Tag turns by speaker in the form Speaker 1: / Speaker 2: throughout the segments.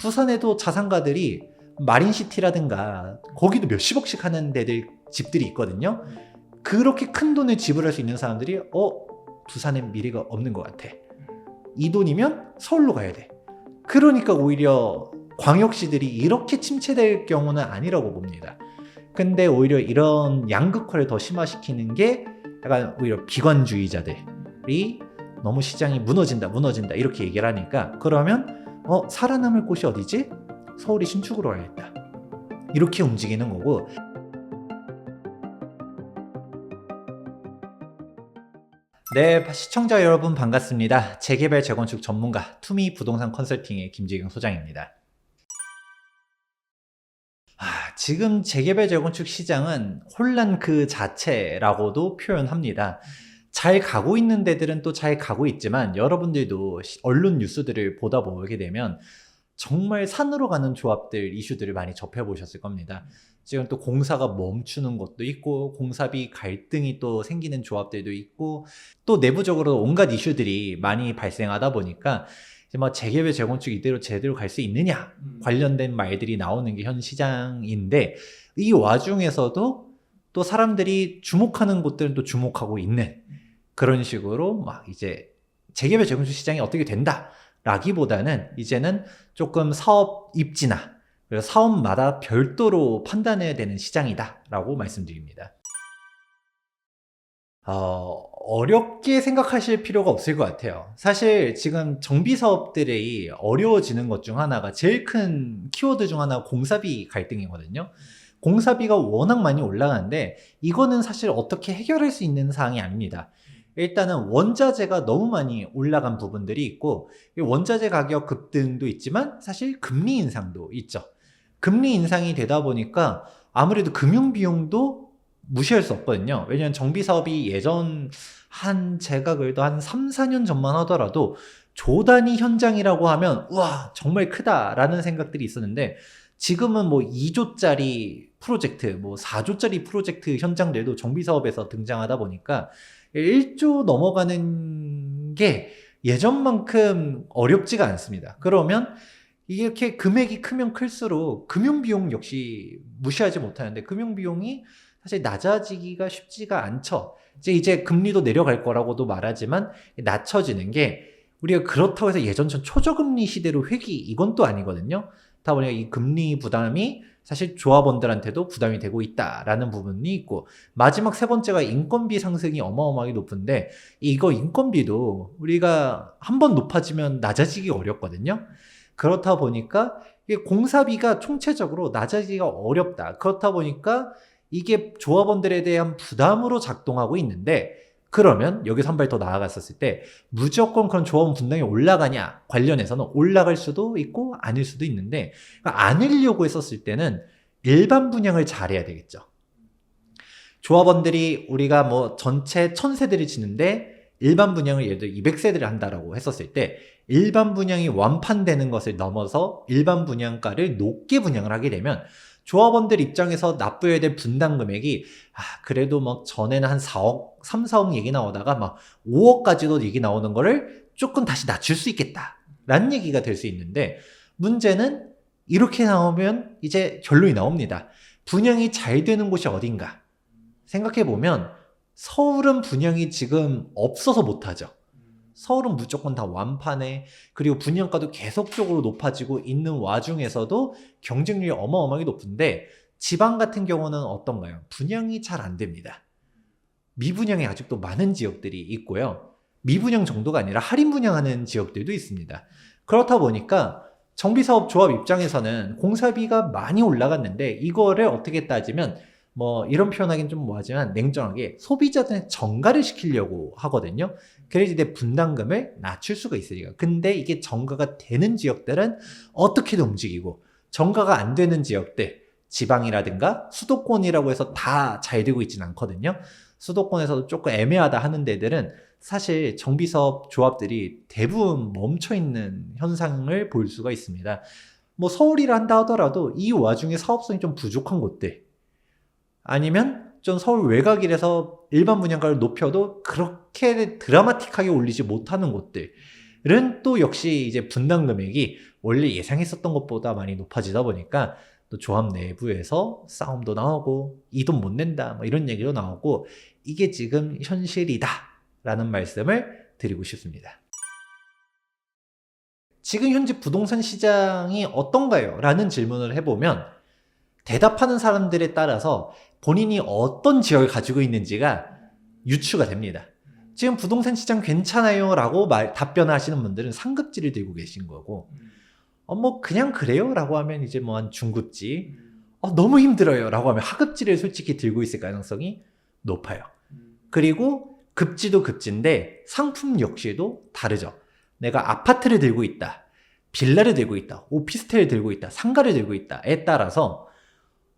Speaker 1: 부산에도 자산가들이 마린시티라든가 거기도 몇십억씩 하는 데들 집들이 있거든요. 그렇게 큰 돈을 지불할 수 있는 사람들이 부산엔 미래가 없는 것 같아. 이 돈이면 서울로 가야 돼. 그러니까 오히려 광역시들이 이렇게 침체될 경우는 아니라고 봅니다. 근데 오히려 이런 양극화를 더 심화시키는 게 약간 오히려 비관주의자들이 너무 시장이 무너진다 이렇게 얘기를 하니까, 그러면 살아남을 곳이 어디지? 서울이 신축으로 와야겠다. 이렇게 움직이는 거고. 네, 시청자 여러분 반갑습니다. 재개발 재건축 전문가 투미 부동산 컨설팅의 김지경 소장입니다. 지금 재개발 재건축 시장은 혼란 그 자체라고도 표현합니다. 잘 가고 있는 데들은 또 잘 가고 있지만, 여러분들도 언론 뉴스들을 보다 보게 되면 정말 산으로 가는 조합들 이슈들을 많이 접해보셨을 겁니다. 지금 또 공사가 멈추는 것도 있고, 공사비 갈등이 또 생기는 조합들도 있고, 또 내부적으로 온갖 이슈들이 많이 발생하다 보니까 이제 뭐 재개발 재건축 이대로 제대로 갈 수 있느냐 관련된 말들이 나오는 게 현 시장인데, 이 와중에서도 또 사람들이 주목하는 곳들은 또 주목하고 있는 그런 식으로 막 이제 재개발 재건축 시장이 어떻게 된다 라기보다는 이제는 조금 사업 입지나 그래서 사업마다 별도로 판단해야 되는 시장이다 라고 말씀드립니다. 어렵게 생각하실 필요가 없을 것 같아요. 사실 지금 정비사업들이 어려워지는 것 중 하나가, 제일 큰 키워드 중 하나가 공사비 갈등이거든요. 공사비가 워낙 많이 올라가는데 이거는 사실 어떻게 해결할 수 있는 사항이 아닙니다. 일단은 원자재가 너무 많이 올라간 부분들이 있고, 원자재 가격 급등도 있지만 사실 금리 인상도 있죠. 금리 인상이 되다 보니까 아무래도 금융비용도 무시할 수 없거든요. 왜냐면 정비사업이 예전 제가 그래도 한 3, 4년 전만 하더라도 조단위 현장이라고 하면 우와 정말 크다라는 생각들이 있었는데, 지금은 뭐 2조짜리 프로젝트, 뭐 4조짜리 프로젝트 현장들도 정비사업에서 등장하다 보니까 1조 넘어가는 게 예전만큼 어렵지가 않습니다. 그러면 이렇게 금액이 크면 클수록 금융비용 역시 무시하지 못하는데, 금융비용이 사실 낮아지기가 쉽지가 않죠. 이제 금리도 내려갈 거라고도 말하지만 낮춰지는 게, 우리가 그렇다고 해서 예전처럼 초저금리 시대로 회귀 이건 또 아니거든요. 다 보니까 이 금리 부담이 사실 조합원들한테도 부담이 되고 있다라는 부분이 있고, 마지막 세 번째가 인건비 상승이 어마어마하게 높은데, 이거 인건비도 우리가 한번 높아지면 낮아지기 어렵거든요. 그렇다 보니까 이게 공사비가 총체적으로 낮아지기가 어렵다. 그렇다 보니까 이게 조합원들에 대한 부담으로 작동하고 있는데, 그러면 여기서 한 발 더 나아갔었을 때 무조건 그런 조합원 분담이 올라가냐 관련해서는 올라갈 수도 있고 아닐 수도 있는데, 그러니까 아니려고 했었을 때는 일반 분양을 잘해야 되겠죠. 조합원들이 우리가 뭐 전체 1000세대를 짓는데 일반 분양을 예를 들어 200세대를 한다라고 했었을 때, 일반 분양이 완판되는 것을 넘어서 일반 분양가를 높게 분양을 하게 되면 조합원들 입장에서 납부해야 될 분담 금액이 그래도 막 전에는 한 4억, 3, 4억 얘기 나오다가 막 5억까지도 얘기 나오는 거를 조금 다시 낮출 수 있겠다 라는 얘기가 될 수 있는데, 문제는 이렇게 나오면 이제 결론이 나옵니다. 분양이 잘 되는 곳이 어딘가 생각해보면 서울은 분양이 지금 없어서 못하죠. 서울은 무조건 다 완판해. 그리고 분양가도 계속적으로 높아지고 있는 와중에서도 경쟁률이 어마어마하게 높은데, 지방 같은 경우는 어떤가요? 분양이 잘 안 됩니다. 미분양이 아직도 많은 지역들이 있고요. 미분양 정도가 아니라 할인 분양하는 지역들도 있습니다. 그렇다 보니까 정비사업 조합 입장에서는 공사비가 많이 올라갔는데, 이거를 어떻게 따지면 뭐 이런 표현하기는 좀 뭐하지만 냉정하게 소비자들의 정가를 시키려고 하거든요. 그래서 이제 분담금을 낮출 수가 있으니까. 근데 이게 정가가 되는 지역들은 어떻게든 움직이고, 정가가 안 되는 지역들, 지방이라든가 수도권이라고 해서 다 잘 되고 있지는 않거든요. 수도권에서도 조금 애매하다 하는 데들은 사실 정비사업 조합들이 대부분 멈춰있는 현상을 볼 수가 있습니다. 뭐 서울이라 한다 하더라도 이 와중에 사업성이 좀 부족한 곳들, 아니면 좀 서울 외곽이라서 일반 분양가를 높여도 그렇게 드라마틱하게 올리지 못하는 곳들은 또 역시 이제 분담 금액이 원래 예상했었던 것보다 많이 높아지다 보니까 또 조합 내부에서 싸움도 나오고 이 돈 못 낸다 뭐 이런 얘기도 나오고 이게 지금 현실이다 라는 말씀을 드리고 싶습니다. 지금 현재 부동산 시장이 어떤가요? 라는 질문을 해보면 대답하는 사람들에 따라서 본인이 어떤 지역을 가지고 있는지가 유추가 됩니다. 지금 부동산 시장 괜찮아요 라고 답변하시는 분들은 상급지를 들고 계신 거고 뭐 그냥 그래요 라고 하면 이제 뭐 한 중급지 너무 힘들어요 라고 하면 하급지를 솔직히 들고 있을 가능성이 높아요. 그리고 급지도 급지인데 상품 역시도 다르죠. 내가 아파트를 들고 있다, 빌라를 들고 있다, 오피스텔을 들고 있다, 상가를 들고 있다에 따라서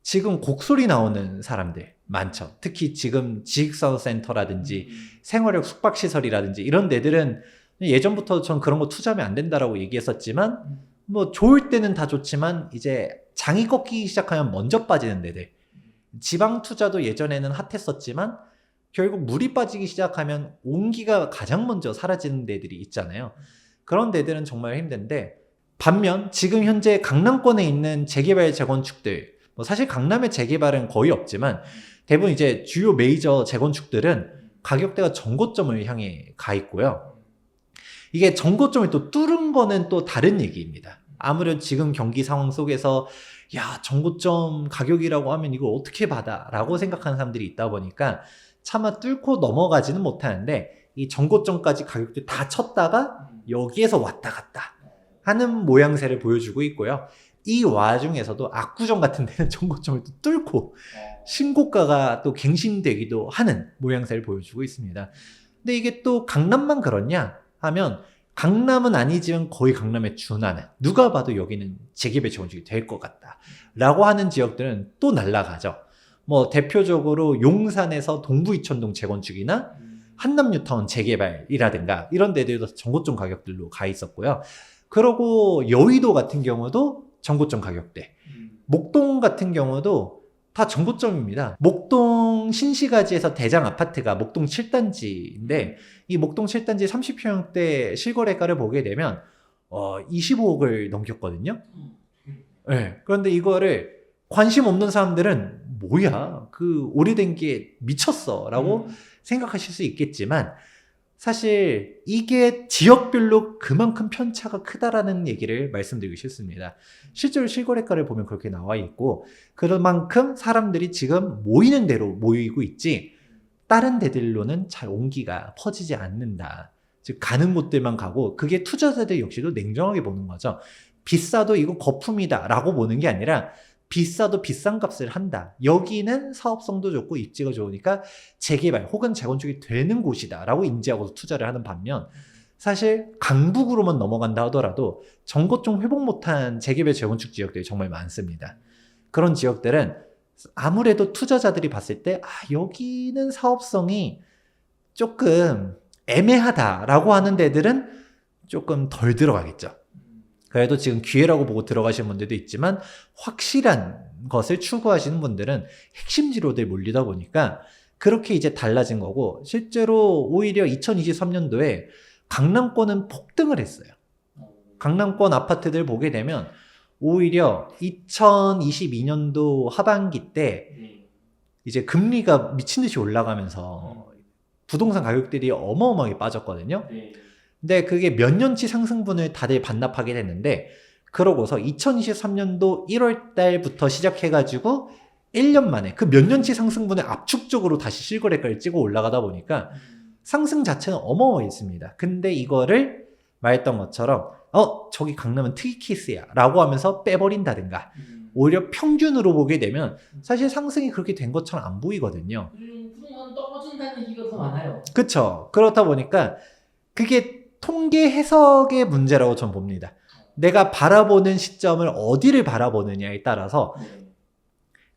Speaker 1: 지금 곡소리 나오는 사람들 많죠. 특히 지금 지식사업센터라든지 생활력 숙박시설이라든지 이런 데들은 예전부터 전 그런 거 투자하면 안 된다라고 얘기했었지만 뭐 좋을 때는 다 좋지만 이제 장이 꺾이기 시작하면 먼저 빠지는 데들. 지방 투자도 예전에는 핫했었지만 결국 물이 빠지기 시작하면 온기가 가장 먼저 사라지는 데들이 있잖아요. 그런 데들은 정말 힘든데 반면 지금 현재 강남권에 있는 재개발 재건축들 뭐 사실 강남의 재개발은 거의 없지만 대부분 이제 주요 메이저 재건축들은 가격대가 전고점을 향해 가 있고요. 이게 전고점을 또 뚫은 거는 또 다른 얘기입니다. 아무래도 지금 경기 상황 속에서 야 전고점 가격이라고 하면 이걸 어떻게 받아? 라고 생각하는 사람들이 있다 보니까 차마 뚫고 넘어가지는 못하는데 이 전고점까지 가격대 다 쳤다가 여기에서 왔다 갔다 하는 모양새를 보여주고 있고요. 이 와중에서도 압구정 같은 데는 전고점을 또 뚫고 신고가가 또 갱신되기도 하는 모양새를 보여주고 있습니다. 근데 이게 또 강남만 그렇냐 하면 강남은 아니지만 거의 강남에 준하는 누가 봐도 여기는 재개발 재건축이 될 것 같다 라고 하는 지역들은 또 날아가죠. 뭐 대표적으로 용산에서 동부 이천동 재건축이나 한남 뉴타운 재개발이라든가 이런 데들도 전고점 가격들로 가 있었고요. 그리고 여의도 같은 경우도 전고점 가격대, 목동 같은 경우도 다 전고점입니다. 목동 신시가지에서 대장 아파트가 목동 7단지인데 이 목동 7단지 30평대 실거래가를 보게 되면 25억을 넘겼거든요. 네. 그런데 이거를 관심 없는 사람들은 뭐야 그 오래된 게 미쳤어 라고 생각하실 수 있겠지만 사실 이게 지역별로 그만큼 편차가 크다라는 얘기를 말씀드리고 싶습니다. 실제로 실거래가를 보면 그렇게 나와 있고 그만큼 사람들이 지금 모이는 대로 모이고 있지 다른 데들로는 잘 온기가 퍼지지 않는다. 즉 가는 곳들만 가고 그게 투자자들 역시도 냉정하게 보는 거죠. 비싸도 이거 거품이다 라고 보는 게 아니라 비싸도 비싼 값을 한다. 여기는 사업성도 좋고 입지가 좋으니까 재개발 혹은 재건축이 되는 곳이다 라고 인지하고 투자를 하는 반면 사실 강북으로만 넘어간다 하더라도 전고점 회복 못한 재개발 재건축 지역들이 정말 많습니다. 그런 지역들은 아무래도 투자자들이 봤을 때 여기는 사업성이 조금 애매하다라고 하는 데들은 조금 덜 들어가겠죠. 그래도 지금 기회라고 보고 들어가시는 분들도 있지만 확실한 것을 추구하시는 분들은 핵심지로들 몰리다 보니까 그렇게 이제 달라진 거고 실제로 오히려 2023년도에 강남권은 폭등을 했어요. 강남권 아파트들 보게 되면 오히려 2022년도 하반기 때 이제 금리가 미친 듯이 올라가면서 부동산 가격들이 어마어마하게 빠졌거든요. 근데 그게 몇 년치 상승분을 다들 반납하게 됐는데 그러고서 2023년도 1월 달부터 시작해가지고 1년 만에 그 몇 년치 상승분을 압축적으로 다시 실거래가를 찍어 올라가다 보니까 상승 자체는 어마어마했습니다. 근데 이거를 말했던 것처럼 저기 강남은 특이 케이스야 라고 하면서 빼버린다든가 오히려 평균으로 보게 되면 사실 상승이 그렇게 된 것처럼 안 보이거든요.
Speaker 2: 그동안 떨어진다는 얘기가 더 많아요.
Speaker 1: 그쵸. 그렇다 보니까 그게 통계 해석의 문제라고 전 봅니다. 내가 바라보는 시점을 어디를 바라보느냐에 따라서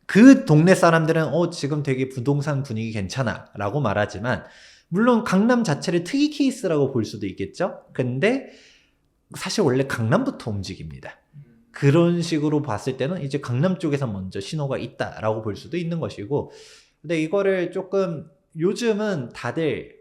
Speaker 1: 그 동네 사람들은 지금 되게 부동산 분위기 괜찮아 라고 말하지만 물론 강남 자체를 특이 케이스라고 볼 수도 있겠죠. 근데 사실 원래 강남부터 움직입니다. 그런 식으로 봤을 때는 이제 강남 쪽에서 먼저 신호가 있다라고 볼 수도 있는 것이고 근데 이거를 조금 요즘은 다들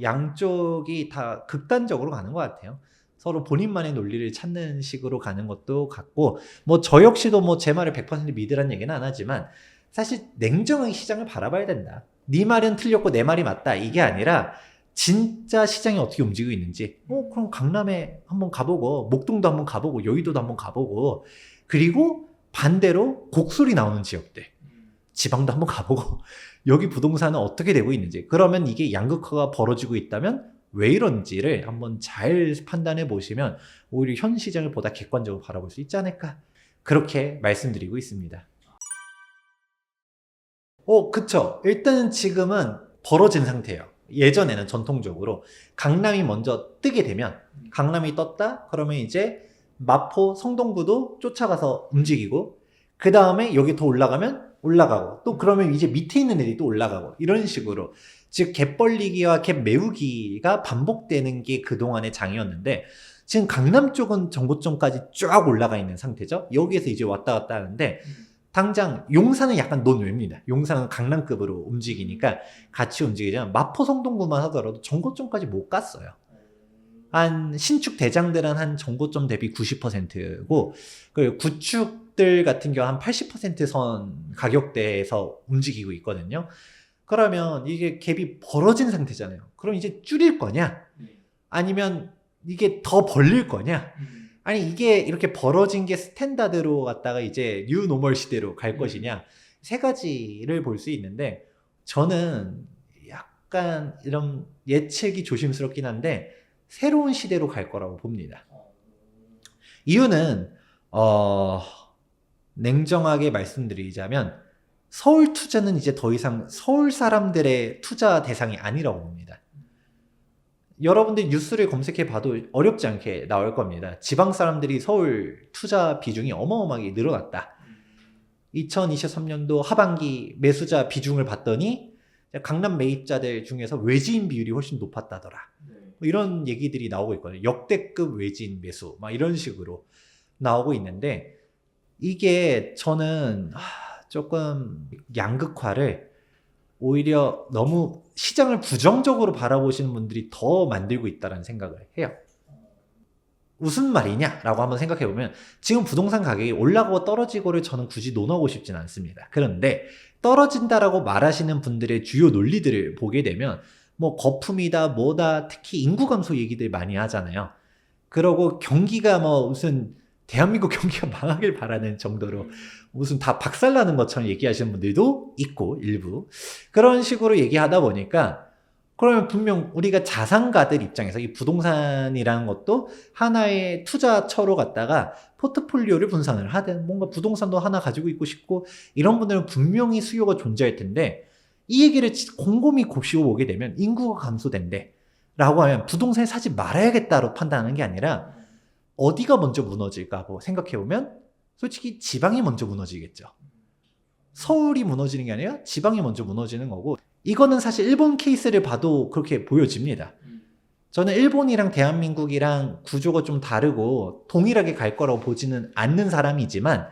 Speaker 1: 양쪽이 다 극단적으로 가는 것 같아요. 서로 본인만의 논리를 찾는 식으로 가는 것도 같고, 뭐 저 역시도 뭐 제 말을 100% 믿으란 얘기는 안 하지만 사실 냉정하게 시장을 바라봐야 된다. 네 말은 틀렸고 내 말이 맞다. 이게 아니라 진짜 시장이 어떻게 움직이고 있는지. 그럼 강남에 한번 가보고, 목동도 한번 가보고, 여의도도 한번 가보고, 그리고 반대로 곡소리 나오는 지역들, 지방도 한번 가보고, 여기 부동산은 어떻게 되고 있는지. 그러면 이게 양극화가 벌어지고 있다면 왜 이런지를 한번 잘 판단해 보시면 오히려 현 시장을 보다 객관적으로 바라볼 수 있지 않을까, 그렇게 말씀드리고 있습니다. 그쵸. 일단 지금은 벌어진 상태예요. 예전에는 전통적으로 강남이 먼저 뜨게 되면, 강남이 떴다 그러면 이제 마포, 성동구도 쫓아가서 움직이고, 그 다음에 여기 더 올라가면 올라가고, 또 그러면 이제 밑에 있는 애들이 또 올라가고, 이런 식으로 즉 갭 벌리기와 갭 메우기가 반복되는 게 그동안의 장이었는데, 지금 강남 쪽은 정고점까지 쫙 올라가 있는 상태죠. 여기에서 이제 왔다 갔다 하는데, 당장 용산은 약간 논외입니다. 용산은 강남급으로 움직이니까 같이 움직이지만 마포, 성동구만 하더라도 정고점까지 못 갔어요. 한 신축 대장들은 한 정고점 대비 90%고, 그 구축들 같은 경우 한 80%선 가격대에서 움직이고 있거든요. 그러면 이게 갭이 벌어진 상태잖아요. 그럼 이제 줄일 거냐? 아니면 이게 더 벌릴 거냐? 아니 이게 이렇게 벌어진 게 스탠다드로 갔다가 이제 뉴 노멀 시대로 갈 것이냐? 세 가지를 볼 수 있는데, 저는 약간 이런 예측이 조심스럽긴 한데 새로운 시대로 갈 거라고 봅니다. 이유는 냉정하게 말씀드리자면 서울 투자는 이제 더 이상 서울 사람들의 투자 대상이 아니라고 봅니다. 여러분들 뉴스를 검색해 봐도 어렵지 않게 나올 겁니다. 지방 사람들이 서울 투자 비중이 어마어마하게 늘어났다. 2023년도 하반기 매수자 비중을 봤더니 강남 매입자들 중에서 외지인 비율이 훨씬 높았다더라. 뭐 이런 얘기들이 나오고 있거든요. 역대급 외지인 매수 막 이런 식으로 나오고 있는데, 이게 저는 조금 양극화를 오히려 너무 시장을 부정적으로 바라보시는 분들이 더 만들고 있다는 생각을 해요. 무슨 말이냐라고 한번 생각해 보면, 지금 부동산 가격이 올라가고 떨어지고를 저는 굳이 논하고 싶진 않습니다. 그런데 떨어진다라고 말하시는 분들의 주요 논리들을 보게 되면 뭐 거품이다 뭐다, 특히 인구 감소 얘기들 많이 하잖아요. 그러고 경기가 뭐 무슨 대한민국 경기가 망하길 바라는 정도로 무슨 다 박살나는 것처럼 얘기하시는 분들도 있고, 일부 그런 식으로 얘기하다 보니까, 그러면 분명 우리가 자산가들 입장에서 이 부동산이라는 것도 하나의 투자처로 갖다가 포트폴리오를 분산을 하든 뭔가 부동산도 하나 가지고 있고 싶고 이런 분들은 분명히 수요가 존재할 텐데, 이 얘기를 곰곰이 곱씹어 보게 되면 인구가 감소된대 라고 하면 부동산을 사지 말아야겠다로 판단하는 게 아니라 어디가 먼저 무너질까 생각해 보면 솔직히 지방이 먼저 무너지겠죠. 서울이 무너지는 게 아니라 지방이 먼저 무너지는 거고, 이거는 사실 일본 케이스를 봐도 그렇게 보여집니다. 저는 일본이랑 대한민국이랑 구조가 좀 다르고 동일하게 갈 거라고 보지는 않는 사람이지만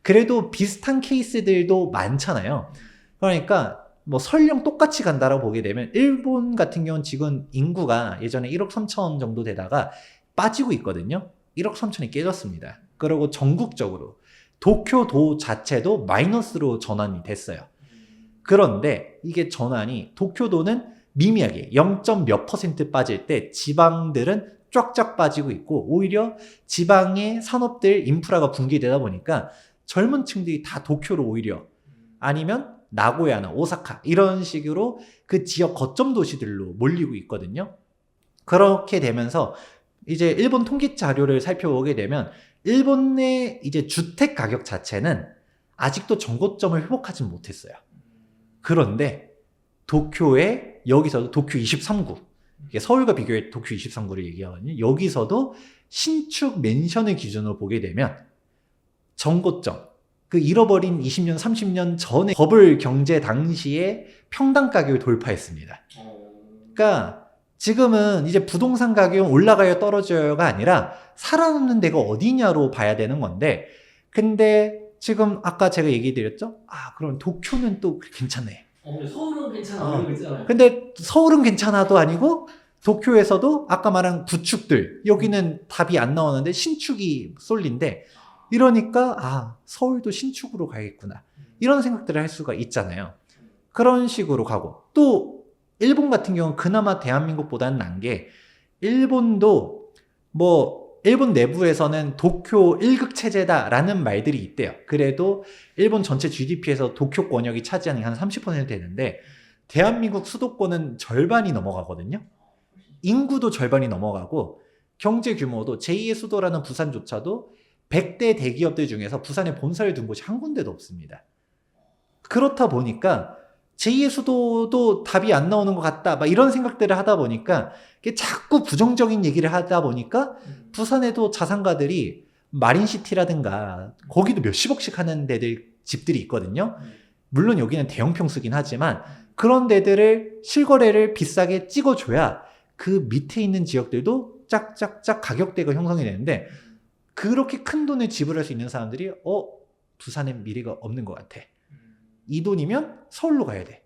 Speaker 1: 그래도 비슷한 케이스들도 많잖아요. 그러니까 뭐 설령 똑같이 간다라고 보게 되면 일본 같은 경우는 지금 인구가 예전에 1억 3천 정도 되다가 빠지고 있거든요. 1억 3천이 깨졌습니다. 그리고 전국적으로 도쿄도 자체도 마이너스로 전환이 됐어요. 그런데 이게 전환이 도쿄도는 미미하게 0.몇 % 빠질 때 지방들은 쫙쫙 빠지고 있고, 오히려 지방의 산업들 인프라가 붕괴되다 보니까 젊은 층들이 다 도쿄로 오히려, 아니면 나고야나 오사카 이런 식으로 그 지역 거점 도시들로 몰리고 있거든요. 그렇게 되면서 이제 일본 통계 자료를 살펴보게 되면 일본의 이제 주택 가격 자체는 아직도 전고점을 회복하지 못했어요. 그런데 도쿄에, 여기서도 도쿄 23구, 서울과 비교해 도쿄 23구를 얘기하거든요. 여기서도 신축 맨션을 기준으로 보게 되면 전고점, 그 잃어버린 20년, 30년 전에 버블 경제 당시에 평당 가격을 돌파했습니다. 그러니까 지금은 이제 부동산 가격은 올라가요 떨어져요가 아니라 살아남는 데가 어디냐로 봐야 되는 건데, 근데 지금 아까 제가 얘기 드렸죠? 그럼 도쿄는 또 괜찮네.
Speaker 2: 근데 서울은 괜찮아. 이러고 있잖아요.
Speaker 1: 근데 서울은 괜찮아도 아니고 도쿄에서도 아까 말한 구축들, 여기는 답이 안 나오는데 신축이 쏠린데, 이러니까 서울도 신축으로 가야겠구나, 이런 생각들을 할 수가 있잖아요. 그런 식으로 가고, 또 일본 같은 경우는 그나마 대한민국보다는 난 게, 일본도 일본 내부에서는 도쿄 1극 체제다라는 말들이 있대요. 그래도 일본 전체 GDP에서 도쿄 권역이 차지하는 게 한 30% 되는데, 대한민국 수도권은 절반이 넘어가거든요. 인구도 절반이 넘어가고, 경제 규모도 제2의 수도라는 부산조차도 100대 대기업들 중에서 부산에 본사를 둔 곳이 한 군데도 없습니다. 그렇다 보니까 제2의 수도도 답이 안 나오는 것 같다, 막 이런 생각들을 하다 보니까, 자꾸 부정적인 얘기를 하다 보니까 부산에도 자산가들이 마린시티라든가 거기도 몇십억씩 하는 데들 집들이 있거든요. 물론 여기는 대형 평수긴 하지만 그런 데들을 실거래를 비싸게 찍어줘야 그 밑에 있는 지역들도 짝짝짝 가격대가 형성이 되는데, 그렇게 큰 돈을 지불할 수 있는 사람들이 부산엔 미래가 없는 것 같아, 이 돈이면 서울로 가야 돼.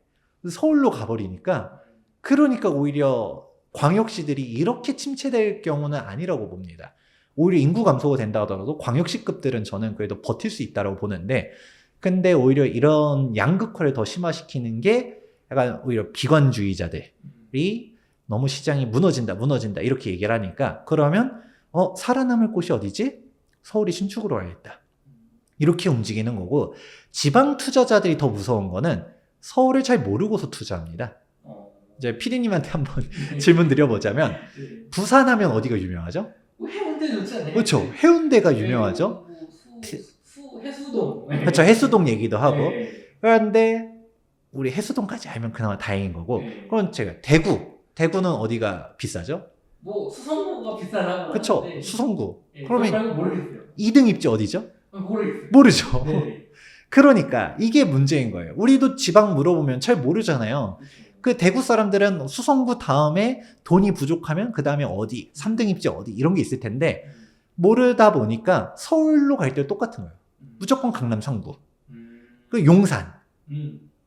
Speaker 1: 서울로 가버리니까, 그러니까 오히려 광역시들이 이렇게 침체될 경우는 아니라고 봅니다. 오히려 인구 감소가 된다 하더라도 광역시급들은 저는 그래도 버틸 수 있다고 보는데, 근데 오히려 이런 양극화를 더 심화시키는 게 약간 오히려 비관주의자들이 너무 시장이 무너진다 이렇게 얘기를 하니까, 그러면 살아남을 곳이 어디지? 서울이 신축으로 와야겠다, 이렇게 움직이는 거고, 지방 투자자들이 더 무서운 거는 서울을 잘 모르고서 투자합니다. 이제 피디님한테 한번 질문 드려보자면, 부산하면 어디가 유명하죠?
Speaker 2: 해운대 좋잖아요.
Speaker 1: 그렇죠. 해운대가 유명하죠.
Speaker 2: 해수동.
Speaker 1: 그렇죠. 해수동 얘기도 하고.
Speaker 2: 네.
Speaker 1: 그런데 우리 해수동까지 알면 그나마 다행인 거고.
Speaker 2: 네.
Speaker 1: 그럼 제가 대구는 어디가 비싸죠?
Speaker 2: 수성구가 비싸다고.
Speaker 1: 그렇죠. 수성구.
Speaker 2: 네,
Speaker 1: 그러면
Speaker 2: 모르겠어요.
Speaker 1: 2등 입지 어디죠?
Speaker 2: 모르겠어요.
Speaker 1: 모르죠.
Speaker 2: 네.
Speaker 1: 그러니까 이게 문제인 거예요. 우리도 지방 물어보면 잘 모르잖아요. 그 대구 사람들은 수성구 다음에 돈이 부족하면 그 다음에 어디, 3등 입지 어디, 이런 게 있을 텐데, 모르다 보니까 서울로 갈 때 똑같은 거예요. 무조건 강남 상부, 그 용산,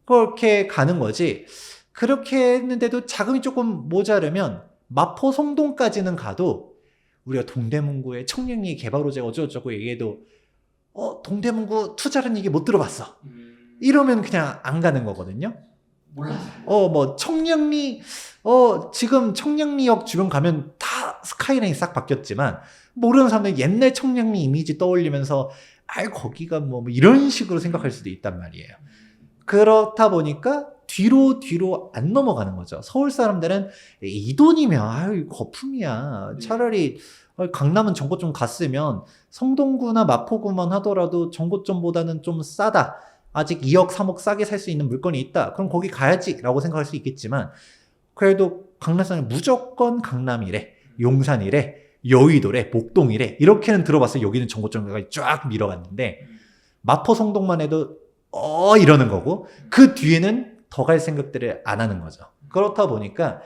Speaker 1: 그렇게 가는 거지. 그렇게 했는데도 자금이 조금 모자르면 마포 성동까지는 가도, 우리가 동대문구에 청량리 개발호재 어쩌고저쩌고 얘기해도 동대문구 투자라는 얘기 못 들어봤어, 이러면 그냥 안 가는 거거든요.
Speaker 2: 몰라요.
Speaker 1: 청량리, 지금 청량리역 주변 가면 다 스카이라인이 싹 바뀌었지만, 모르는 사람들은 옛날 청량리 이미지 떠올리면서, 거기가 뭐 이런 식으로 생각할 수도 있단 말이에요. 그렇다 보니까 뒤로 안 넘어가는 거죠. 서울 사람들은 이 돈이면 거품이야. 차라리 강남은 전고점 갔으면 성동구나 마포구만 하더라도 전고점보다는 좀 싸다, 아직 2억 3억 싸게 살 수 있는 물건이 있다, 그럼 거기 가야지 라고 생각할 수 있겠지만, 그래도 강남 사람은 무조건 강남이래, 용산이래, 여의도래, 목동이래, 이렇게는 들어봤어요. 여기는 전고점까지 쫙 밀어갔는데, 마포 성동만 해도 이러는 거고, 그 뒤에는 더 갈 생각들을 안 하는 거죠. 그렇다 보니까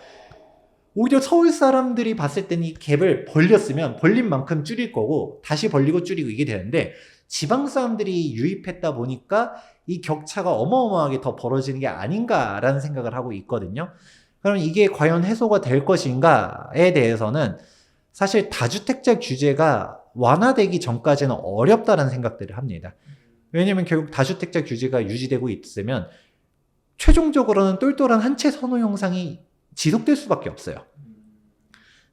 Speaker 1: 오히려 서울 사람들이 봤을 때는 이 갭을 벌렸으면 벌린 만큼 줄일 거고, 다시 벌리고 줄이고 이게 되는데, 지방 사람들이 유입했다 보니까 이 격차가 어마어마하게 더 벌어지는 게 아닌가라는 생각을 하고 있거든요. 그럼 이게 과연 해소가 될 것인가에 대해서는 사실 다주택자 규제가 완화되기 전까지는 어렵다는 생각들을 합니다. 왜냐면 결국 다주택자 규제가 유지되고 있으면 최종적으로는 똘똘한 한 채 선호 형상이 지속될 수밖에 없어요.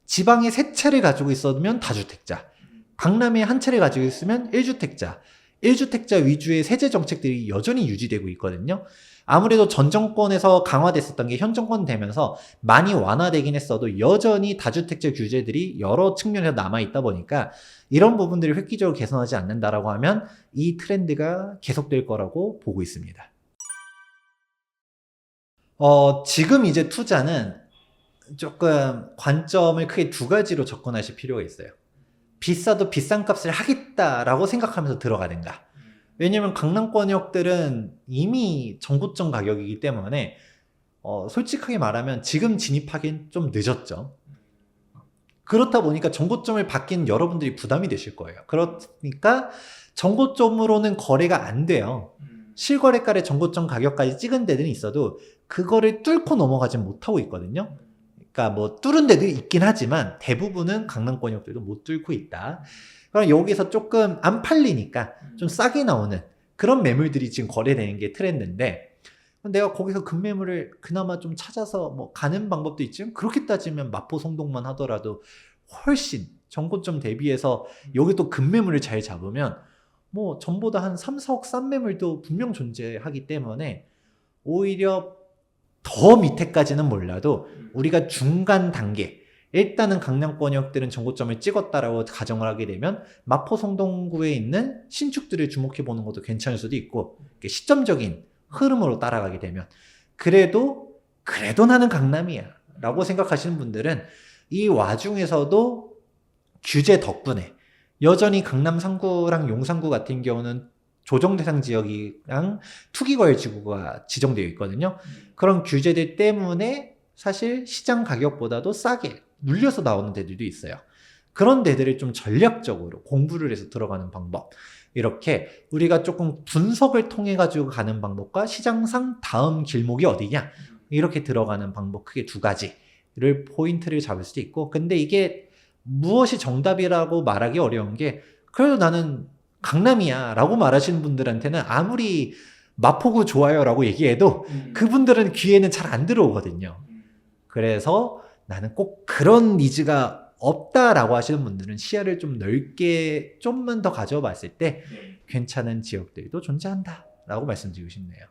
Speaker 1: 지방에 세 채를 가지고 있으면 다주택자, 강남에 한 채를 가지고 있으면 1주택자, 1주택자 위주의 세제 정책들이 여전히 유지되고 있거든요. 아무래도 전 정권에서 강화됐었던 게 현 정권 되면서 많이 완화되긴 했어도 여전히 다주택자 규제들이 여러 측면에서 남아있다 보니까 이런 부분들을 획기적으로 개선하지 않는다라고 하면 이 트렌드가 계속될 거라고 보고 있습니다. 지금 이제 투자는 조금 관점을 크게 두 가지로 접근하실 필요가 있어요. 비싸도 비싼 값을 하겠다라고 생각하면서 들어가든가. 왜냐면 강남권역들은 이미 전고점 가격이기 때문에 솔직하게 말하면 지금 진입하기엔 좀 늦었죠. 그렇다 보니까 전고점을 받기는 여러분들이 부담이 되실 거예요. 그러니까 전고점으로는 거래가 안 돼요. 실거래가의 전고점 가격까지 찍은 데는 있어도 그거를 뚫고 넘어가진 못하고 있거든요. 그러니까 뭐 뚫은 데도 있긴 하지만 대부분은 강남 권역들도 못 뚫고 있다. 그럼 여기서 조금 안 팔리니까 좀 싸게 나오는 그런 매물들이 지금 거래되는 게 트렌드인데, 내가 거기서 급매물을 그나마 좀 찾아서 뭐 가는 방법도 있지만, 그렇게 따지면 마포 성동만 하더라도 훨씬 전고점 대비해서 여기 또 급매물을 잘 잡으면 뭐 전보다 한 3, 4억 싼 매물도 분명 존재하기 때문에, 오히려 더 밑에까지는 몰라도 우리가 중간 단계, 일단은 강남 권역들은 전고점을 찍었다라고 가정을 하게 되면 마포 성동구에 있는 신축들을 주목해 보는 것도 괜찮을 수도 있고, 시점적인 흐름으로 따라가게 되면 그래도 나는 강남이야 라고 생각하시는 분들은 이 와중에서도 규제 덕분에 여전히 강남 3구랑 용산구 같은 경우는 조정대상 지역이랑 투기과열지구가 지정되어 있거든요. 그런 규제들 때문에 사실 시장 가격보다도 싸게 눌려서 나오는 데들도 있어요. 그런 데들을 좀 전략적으로 공부를 해서 들어가는 방법, 이렇게 우리가 조금 분석을 통해 가지고 가는 방법과 시장상 다음 길목이 어디냐, 이렇게 들어가는 방법, 크게 두 가지를 포인트를 잡을 수도 있고. 근데 이게 무엇이 정답이라고 말하기 어려운 게, 그래도 나는 강남이야 라고 말하시는 분들한테는 아무리 마포구 좋아요 라고 얘기해도 그분들은 귀에는 잘 안 들어오거든요. 그래서 나는 꼭 그런 니즈가 없다라고 하시는 분들은 시야를 좀 넓게 좀만 더 가져봤을 때
Speaker 2: 네.
Speaker 1: 괜찮은 지역들도 존재한다 라고 말씀드리고 싶네요.